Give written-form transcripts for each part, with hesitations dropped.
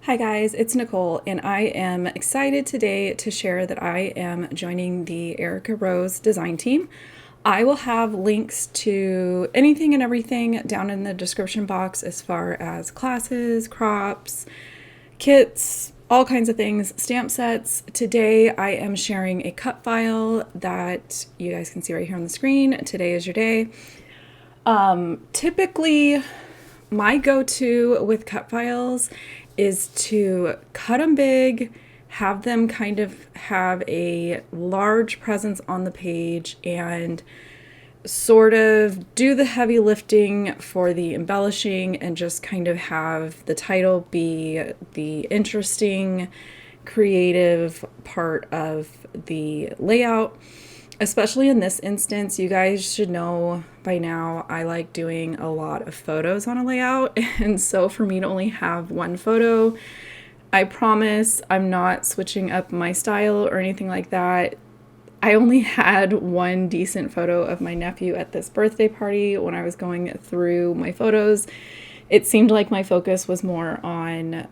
Hi guys, it's Nicole and I am excited today to share that I am joining the Erica Rose design team. I will have links to anything and everything down in the description box as far as classes, crops, kits, all kinds of things, stamp sets. Today I am sharing a cut file that you guys can see right here on the screen. Today is your day. Typically my go-to with cut files is to cut them big, have them kind of have a large presence on the page, and sort of do the heavy lifting for the embellishing and just kind of have the title be the interesting, creative part of the layout. Especially in this instance, you guys should know by now I like doing a lot of photos on a layout. And so for me to only have one photo, I promise I'm not switching up my style or anything like that. I only had one decent photo of my nephew at this birthday party. When I was going through my photos, it seemed like my focus was more on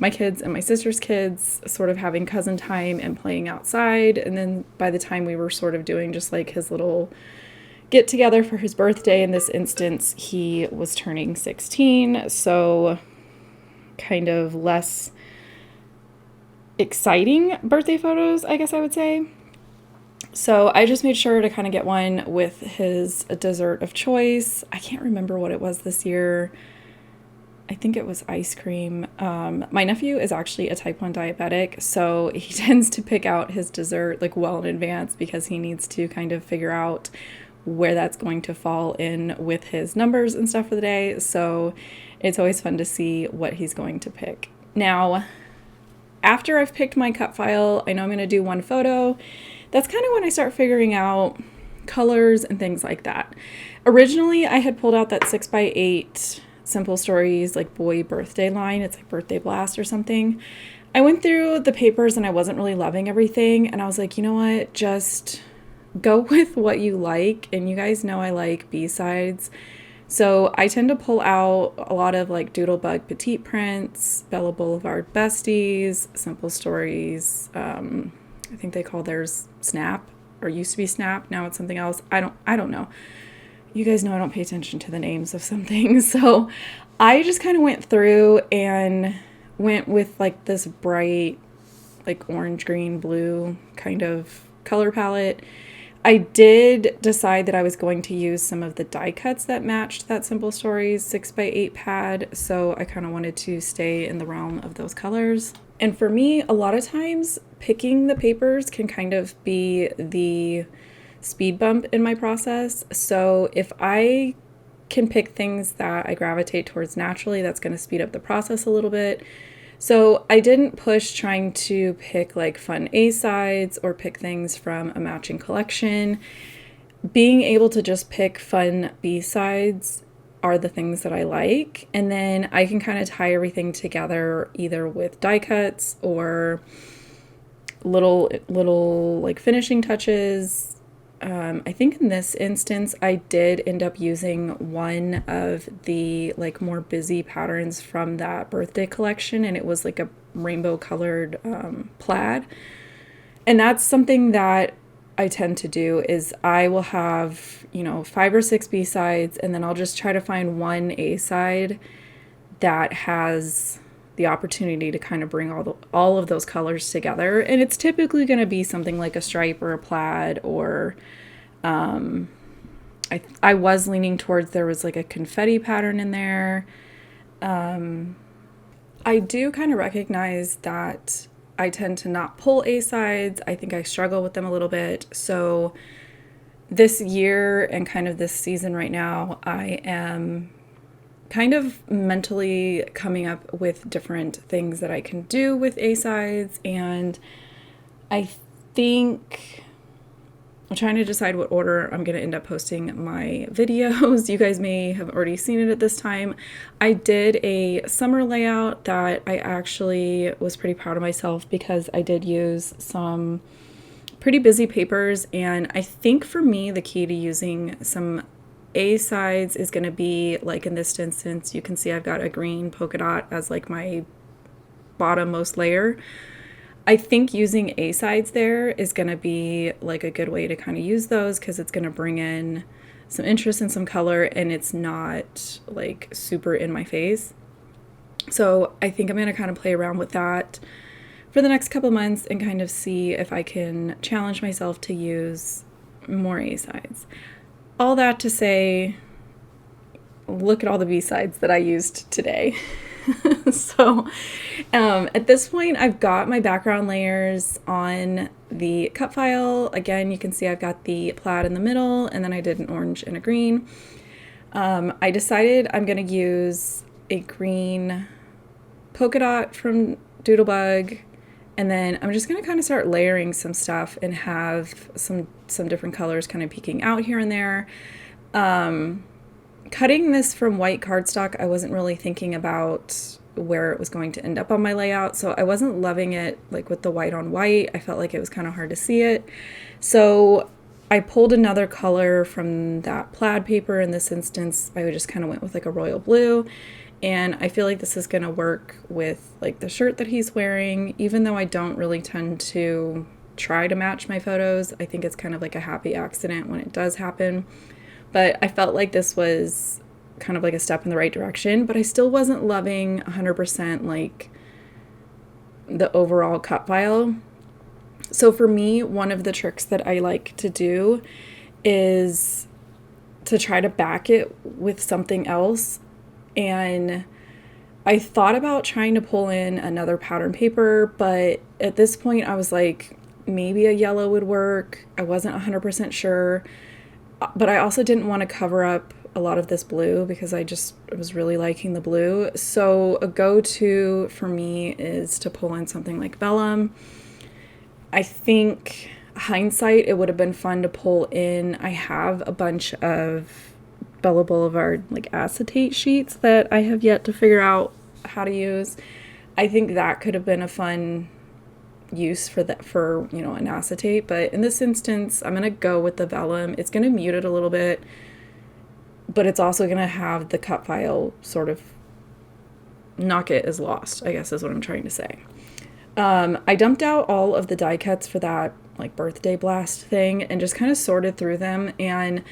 my kids and my sister's kids sort of having cousin time and playing outside. And then by the time we were sort of doing just like his little get together for his birthday, in this instance, he was turning 16. So kind of less exciting birthday photos, I guess I would say. So I just made sure to kind of get one with his dessert of choice. I can't remember what it was this year. I think it was ice cream. My nephew is actually a type 1 diabetic, so he tends to pick out his dessert like well in advance because he needs to kind of figure out where that's going to fall in with his numbers and stuff for the day. So it's always fun to see what he's going to pick. Now, after I've picked my cut file, I know I'm going to do one photo. That's kind of when I start figuring out colors and things like that. Originally, I had pulled out that 6x8 Simple Stories like boy birthday line. It's like Birthday Blast or something. I went through the papers and I wasn't really loving everything. And I was like, you know what? Just go with what you like. And you guys know I like B-sides. So I tend to pull out a lot of like Doodlebug Petite Prints, Bella Boulevard Besties, Simple Stories. I think they call theirs Snap, or used to be Snap. Now it's something else. I don't know. You guys know I don't pay attention to the names of some things. So I just kind of went through and went with like this bright, like orange, green, blue kind of color palette. I did decide that I was going to use some of the die cuts that matched that Simple Stories 6x8 pad. So I kind of wanted to stay in the realm of those colors. And for me, a lot of times picking the papers can kind of be the speed bump in my process. So if I can pick things that I gravitate towards naturally, that's going to speed up the process a little bit. So I didn't push trying to pick like fun A-sides or pick things from a matching collection. Being able to just pick fun B-sides are the things that I like. And then I can kind of tie everything together either with die cuts or little like finishing touches. I think in this instance, I did end up using one of the like more busy patterns from that birthday collection, and it was like a rainbow colored plaid. And that's something that I tend to do is I will have, 5 or 6 B-sides, and then I'll just try to find one A-side that has the opportunity to kind of bring all of those colors together. And it's typically going to be something like a stripe or a plaid, or I was leaning towards there was like a confetti pattern in there. I do kind of recognize that I tend to not pull A-sides. I think I struggle with them a little bit. So this year and kind of this season right now, I am kind of mentally coming up with different things that I can do with A-sides, and I think I'm trying to decide what order I'm going to end up posting my videos. You guys may have already seen it at this time. I did a summer layout that I actually was pretty proud of myself because I did use some pretty busy papers, and I think for me the key to using some A-sides is going to be, like in this instance, you can see I've got a green polka dot as like my bottommost layer. I think using A sides there is going to be like a good way to kind of use those, because it's going to bring in some interest and some color, and it's not like super in my face. So I think I'm going to kind of play around with that for the next couple months and kind of see if I can challenge myself to use more A sides. All that to say, look at all the B sides that I used today. So at this point, I've got my background layers on the cut file. Again, you can see I've got the plaid in the middle, and then I did an orange and a green. I decided I'm going to use a green polka dot from Doodlebug, and then I'm just going to kind of start layering some stuff and have some different colors kind of peeking out here and there. Cutting this from white cardstock, I wasn't really thinking about where it was going to end up on my layout, so I wasn't loving it like with the white on white. I felt like it was kind of hard to see it. So I pulled another color from that plaid paper. In this instance, I just kind of went with like a royal blue, and I feel like this is going to work with like the shirt that he's wearing. Even though I don't really tend to try to match my photos, I think it's kind of like a happy accident when it does happen. But I felt like this was kind of like a step in the right direction, but I still wasn't loving 100% like the overall cut file. So for me, one of the tricks that I like to do is to try to back it with something else. And I thought about trying to pull in another pattern paper, but at this point I was like, maybe a yellow would work. I wasn't 100% sure. But I also didn't want to cover up a lot of this blue because I was really liking the blue. So a go-to for me is to pull in something like vellum. I think hindsight, it would have been fun to pull in. I have a bunch of Bella Boulevard like acetate sheets that I have yet to figure out how to use. I think that could have been a fun use for an acetate, but in this instance I'm gonna go with the vellum. It's gonna mute it a little bit, but it's also gonna have the cut file sort of not get as lost, I guess is what I'm trying to say. I dumped out all of the die cuts for that like birthday blast thing and just kind of sorted through them, and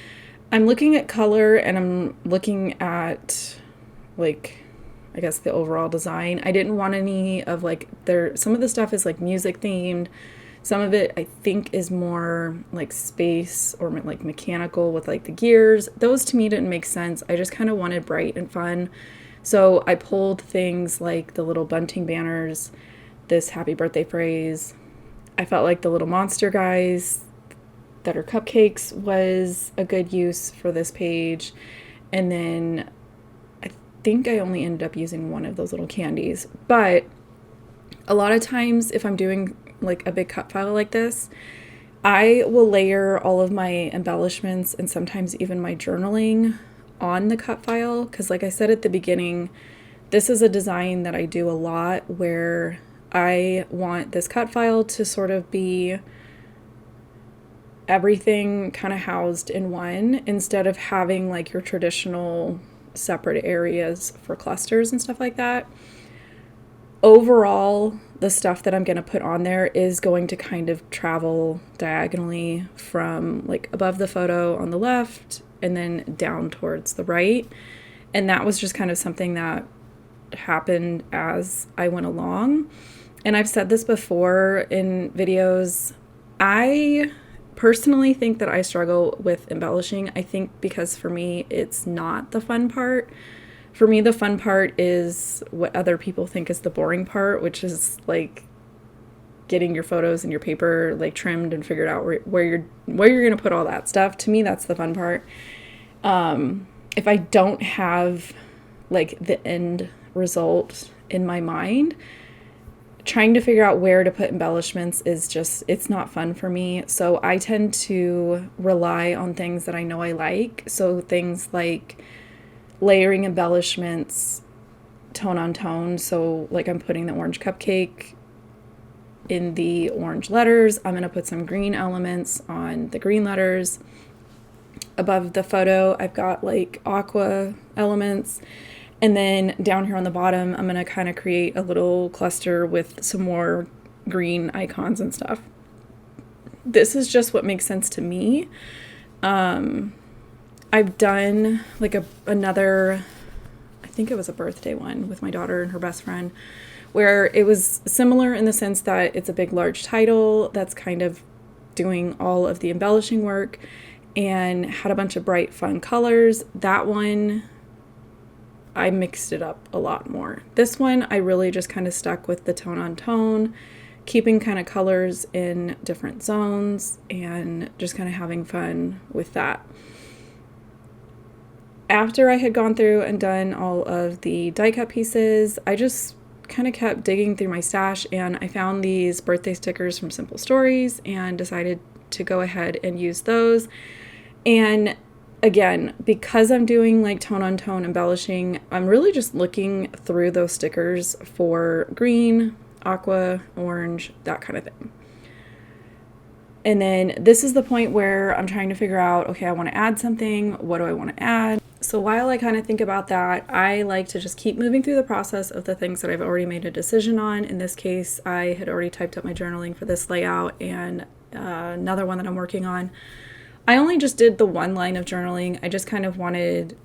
I'm looking at color and I'm looking at like I guess the overall design. I didn't want any of like some of the stuff is like music themed. Some of it I think is more like space or like mechanical with like the gears. Those to me didn't make sense. I just kind of wanted bright and fun. So I pulled things like the little bunting banners, this happy birthday phrase. I felt like the little monster guys that are cupcakes was a good use for this page. And then I think I only ended up using one of those little candies, but a lot of times if I'm doing like a big cut file like this, I will layer all of my embellishments and sometimes even my journaling on the cut file, because like I said at the beginning, this is a design that I do a lot where I want this cut file to sort of be everything kind of housed in one, instead of having like your traditional separate areas for clusters and stuff like that. Overall, the stuff that I'm going to put on there is going to kind of travel diagonally from like above the photo on the left and then down towards the right. And that was just kind of something that happened as I went along. And I've said this before in videos, I personally think that I struggle with embellishing. I think because for me, it's not the fun part. For me, the fun part is what other people think is the boring part, which is like getting your photos and your paper like trimmed and figured out where you're going to put all that stuff. To me, that's the fun part. If I don't have like the end result in my mind, trying to figure out where to put embellishments is just, it's not fun for me. So I tend to rely on things that I know I like. So things like layering embellishments tone on tone. So like I'm putting the orange cupcake in the orange letters. I'm going to put some green elements on the green letters. Above the photo, I've got like aqua elements. And then down here on the bottom, I'm going to kind of create a little cluster with some more green icons and stuff. This is just what makes sense to me. I've done like another, I think it was a birthday one with my daughter and her best friend, where it was similar in the sense that it's a big, large title that's kind of doing all of the embellishing work and had a bunch of bright, fun colors. That one, I mixed it up a lot more. This one, I really just kind of stuck with the tone on tone, keeping kind of colors in different zones and just kind of having fun with that. After I had gone through and done all of the die cut pieces, I just kind of kept digging through my stash, and I found these birthday stickers from Simple Stories and decided to go ahead and use those. And again, because I'm doing like tone on tone embellishing, I'm really just looking through those stickers for green, aqua, orange, that kind of thing. And then this is the point where I'm trying to figure out, okay, I want to add something. What do I want to add? So while I kind of think about that, I like to just keep moving through the process of the things that I've already made a decision on. In this case, I had already typed up my journaling for this layout and another one that I'm working on. I only just did the one line of journaling. I just kind of wanted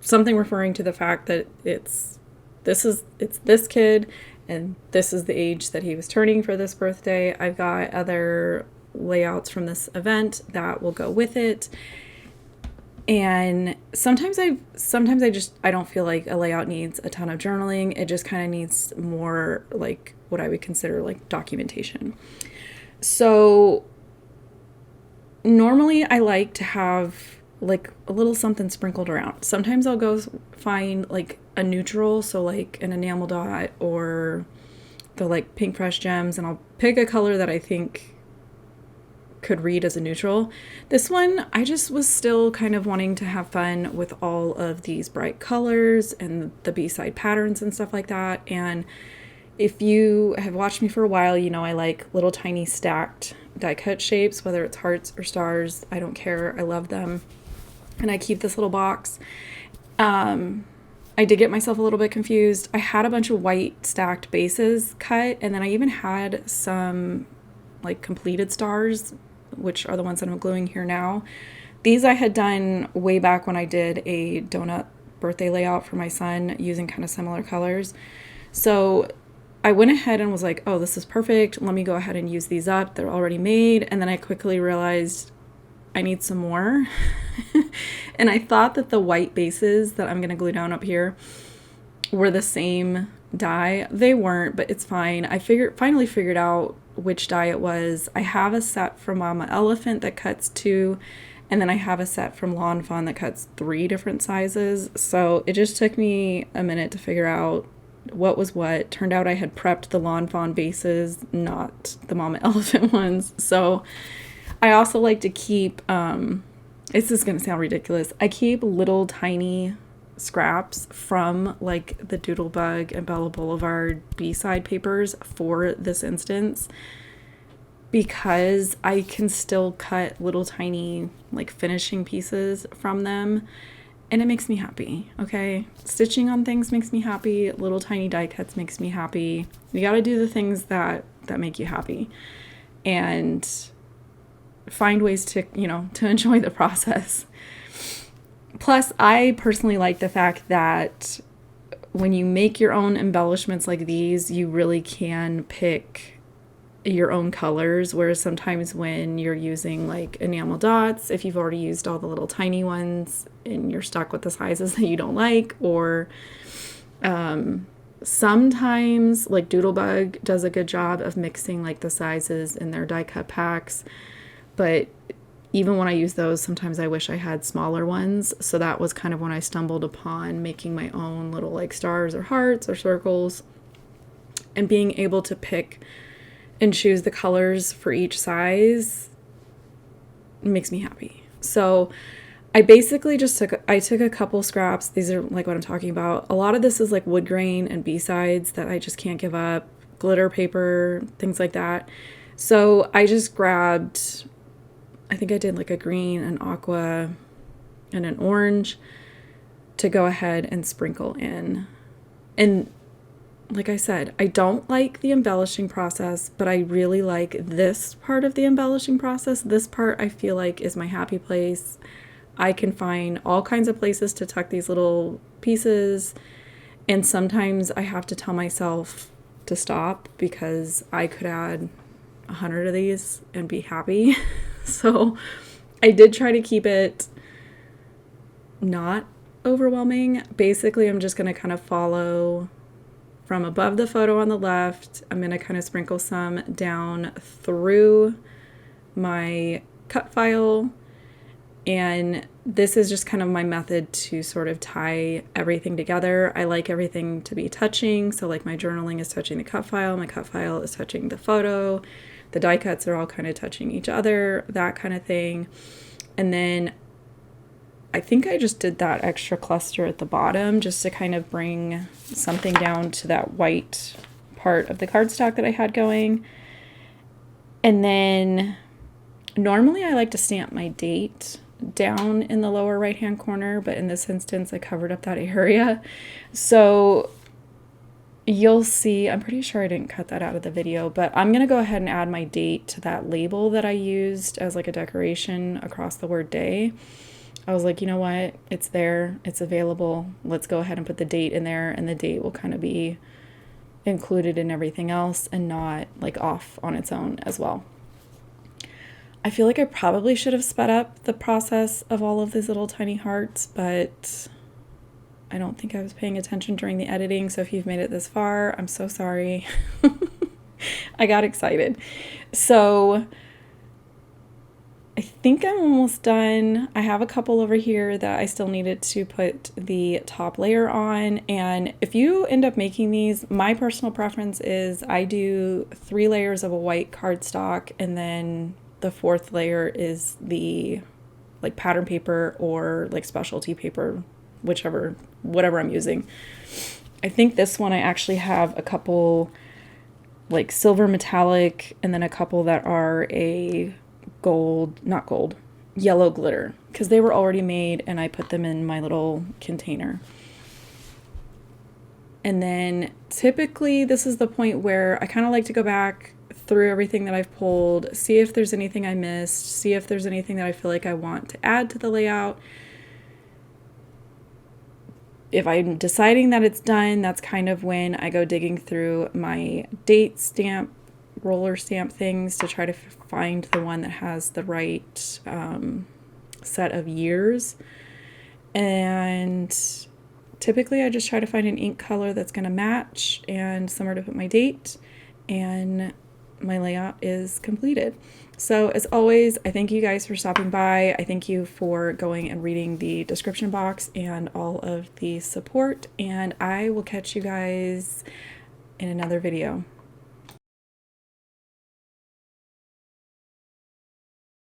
something referring to the fact that it's this kid and this is the age that he was turning for this birthday. I've got other layouts from this event that will go with it. And sometimes I don't feel like a layout needs a ton of journaling. It just kind of needs more like what I would consider like documentation. So normally I like to have like a little something sprinkled around. Sometimes I'll go find like a neutral, so like an enamel dot or the like Pink Fresh Gems, and I'll pick a color that I think could read as a neutral. This one, I just was still kind of wanting to have fun with all of these bright colors and the B-side patterns and stuff like that. And if you have watched me for a while, you know I like little tiny stacked die cut shapes, whether it's hearts or stars. I don't care. I love them. And I keep this little box. I did get myself a little bit confused. I had a bunch of white stacked bases cut, and then I even had some like completed stars, which are the ones that I'm gluing here now. These I had done way back when I did a donut birthday layout for my son using kind of similar colors. So I went ahead and was like, oh, this is perfect. Let me go ahead and use these up. They're already made. And then I quickly realized I need some more. And I thought that the white bases that I'm going to glue down up here were the same die. They weren't, but it's fine. I finally figured out which die it was. I have a set from Mama Elephant that cuts 2, and then I have a set from Lawn Fawn that cuts 3 different sizes. So it just took me a minute to figure out what was what. Turned out I had prepped the Lawn Fawn bases, not the Mama Elephant ones. So I also like to keep, this is going to sound ridiculous, I keep little tiny scraps from like the Doodlebug and Bella Boulevard B-side papers for this instance, because I can still cut little tiny like finishing pieces from them, and it makes me happy. Okay, stitching on things makes me happy. Little tiny die cuts makes me happy. You got to do the things that make you happy, and find ways to enjoy the process. Plus, I personally like the fact that when you make your own embellishments like these, you really can pick your own colors, whereas sometimes when you're using like enamel dots, if you've already used all the little tiny ones and you're stuck with the sizes that you don't like, or sometimes like Doodlebug does a good job of mixing like the sizes in their die cut packs, but even when I use those, sometimes I wish I had smaller ones. So that was kind of when I stumbled upon making my own little like stars or hearts or circles, and being able to pick and choose the colors for each size makes me happy. So I basically just took a couple scraps. These are like what I'm talking about. A lot of this is like wood grain and B-sides that I just can't give up, glitter paper, things like that. So I just grabbed, I think I did like a green, an aqua, and an orange, to go ahead and sprinkle in. And like I said, I don't like the embellishing process, but I really like this part of the embellishing process. This part I feel like is my happy place. I can find all kinds of places to tuck these little pieces, and sometimes I have to tell myself to stop because I could add 100 of these and be happy. So I did try to keep it not overwhelming. Basically, I'm just going to kind of follow from above the photo on the left. I'm going to kind of sprinkle some down through my cut file. And this is just kind of my method to sort of tie everything together. I like everything to be touching. So like my journaling is touching the cut file. My cut file is touching the photo. The die cuts are all kind of touching each other, that kind of thing. And then I think I just did that extra cluster at the bottom just to kind of bring something down to that white part of the cardstock that I had going. And then normally I like to stamp my date down in the lower right hand corner, but in this instance I covered up that area. So you'll see, I'm pretty sure I didn't cut that out of the video, but I'm going to go ahead and add my date to that label that I used as like a decoration across the word day. I was like, you know what? It's there. It's available. Let's go ahead and put the date in there, and the date will kind of be included in everything else and not like off on its own as well. I feel like I probably should have sped up the process of all of these little tiny hearts, but I don't think I was paying attention during the editing. So if you've made it this far, I'm so sorry. I got excited. So I think I'm almost done. I have a couple over here that I still needed to put the top layer on. And if you end up making these, my personal preference is I do 3 layers of a white cardstock, and then the 4th layer is the like pattern paper or like specialty paper, whatever I'm using. I think this one I actually have a couple like silver metallic, and then a couple that are a yellow glitter, because they were already made and I put them in my little container. And then typically this is the point where I kind of like to go back through everything that I've pulled, see if there's anything I missed, see if there's anything that I feel like I want to add to the layout. If I'm deciding that it's done, that's kind of when I go digging through my date stamp, roller stamp things to try to find the one that has the right set of years. And typically I just try to find an ink color that's going to match and somewhere to put my date, and my layout is completed. So as always, I thank you guys for stopping by. I thank you for going and reading the description box and all of the support, and I will catch you guys in another video.